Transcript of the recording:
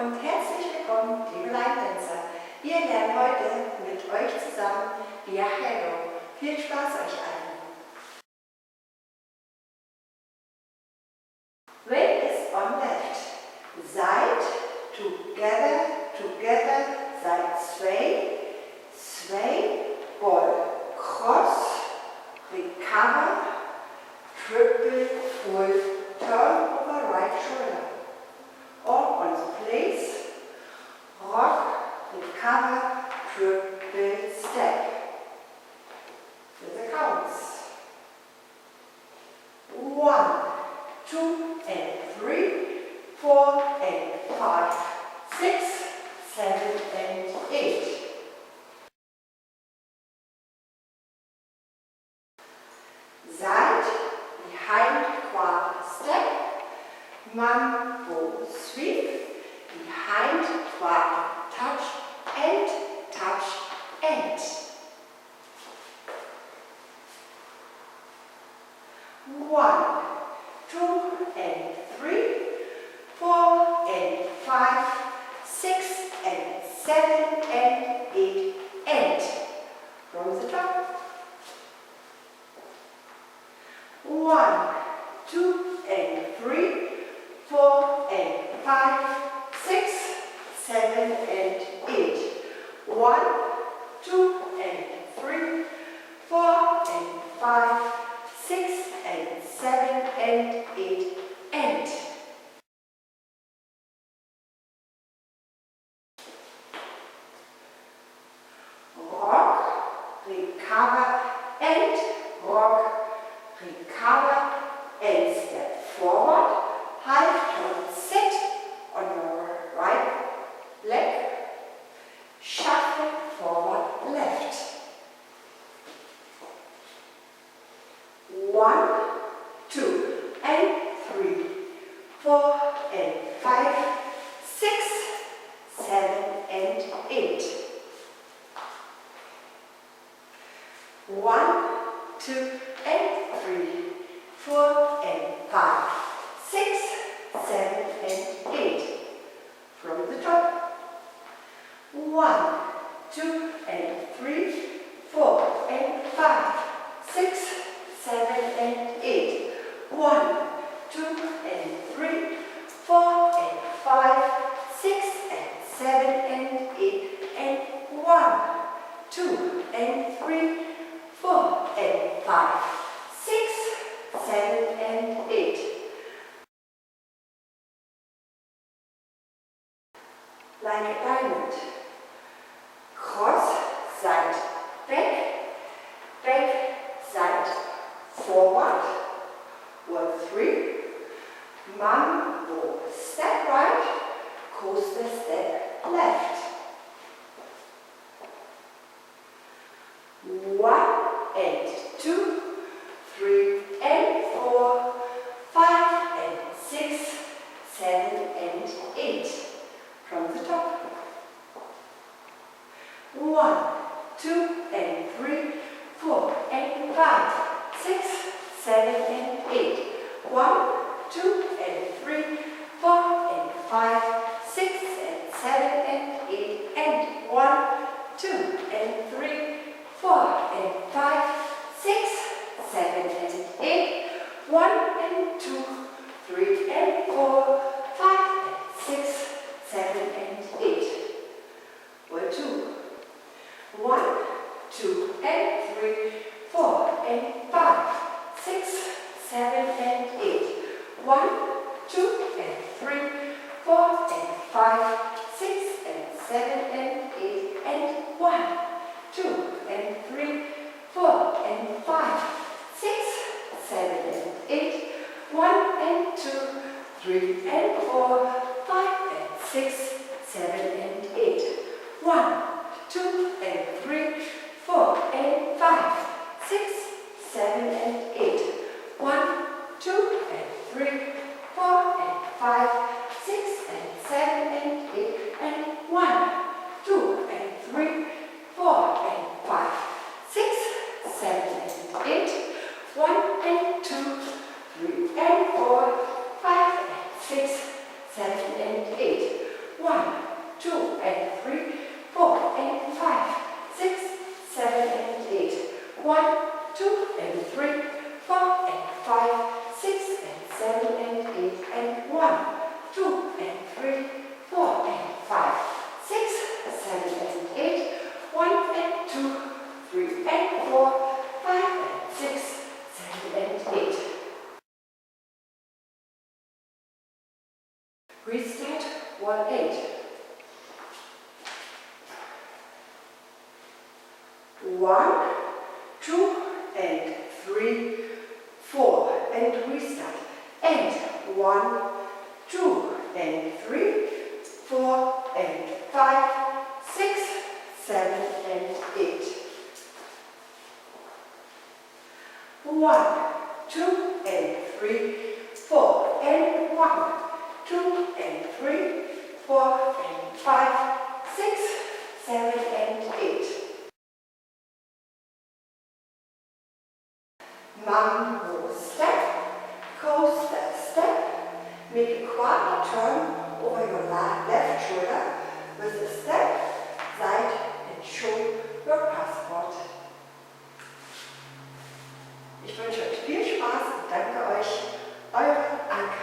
und herzlich willkommen, liebe Linedance. Wir lernen heute mit euch zusammen Viajero. Viel Spaß euch allen. Weight is on left. Side, together, together, side, sway, sway, ball, cross, recover, triple, full, turn over right shoulder. All on place, rock, recover, triple step. With the counts. 1, 2 and 3, 4 and 5, 6, 7 and 8. Side, behind, quarter step, mambo sweep, behind, quarter touch, and touch, and. 1, 2 and 3, 4 and 5, 6 and 7 and 8, and. From the top. 1, 2 and 3, 4 and 5, 6, 7 and 8. 1, 2 and 3, 4 and 5, 6 and 7 and 8, and. Rock, recover, and rock, recover, and step forward, half turn, sit on your right leg, shuffle forward left. 1, 2 and 3, 4 and 5, 6, 7 and 8. 1, 2 and 3, 4 and 5, 6, 7 and 8. From the top. 1, 2 and 3, 4 and 5, 6, 7 and 8. 1, 2 and 3, 4 and 5, 6 and 7 and 8. And 1, 2 and 3, 4 and 5, 6, 7 and 8. Like a diamond. Cross, side, back, back, side, forward, 1, 3, mambo, step right, coaster step left. 1 and 2, 3 and 4, 5 and 6, 7 and 8. From the top. 1, 2 and 3, 4 and 5, 6, 7 and 8. 1, 2 and 3, 4 and 5, 6 and 7 and 8. And 1, 2 and 3, 4 and 5, 6, 7 and 8. 1 and 2, 3 and 4, 5 and 6, 7 and 8. Or 2. 1, 2 and 3, 4 and 5, 6, 7 and 8. 1, 2 and 3, 4 and 5, 6 and 7 and 8. And 1, 2 and 3, 4 and 5, 6, 7 and 8. 1 and 2, 3 and 4, 5 and 6, 7 and 8. 1, 2 and 3, 4 and 5, 6, 7 and 8. 1, 2 and 3, 4 and 5, 6 and 7 and 8. And 1, 2 and 3, 4 and 5, 6, 7 and 8. 1 and 2, 3 and 4, 5 and 6, 7 and 8. 1, 2 and 3, 4 and 5, 6, 7 and 8. 1, 2 and 3, 4 and 5, 6 and 7 and 8. And 1, 2 and 3, 4 and 5, 6, 7 and 8. 1 and 2, 3 and 4, 5 and 6, 7 and 8. Restart wall 8. 1, 2 and 3, 4 and restart. And 1, 2 and 3, 4 and 5, 6, 7 and 8. 1, 2 and 3, 4 and 1, 2 and 3, 4 and 5, 6, 7 and 8. Mambo step, coaster step. Make a quarter turn over your left shoulder with a step, side and show your passport. Ich wünsche euch viel Spaß und danke euch, eure Anke.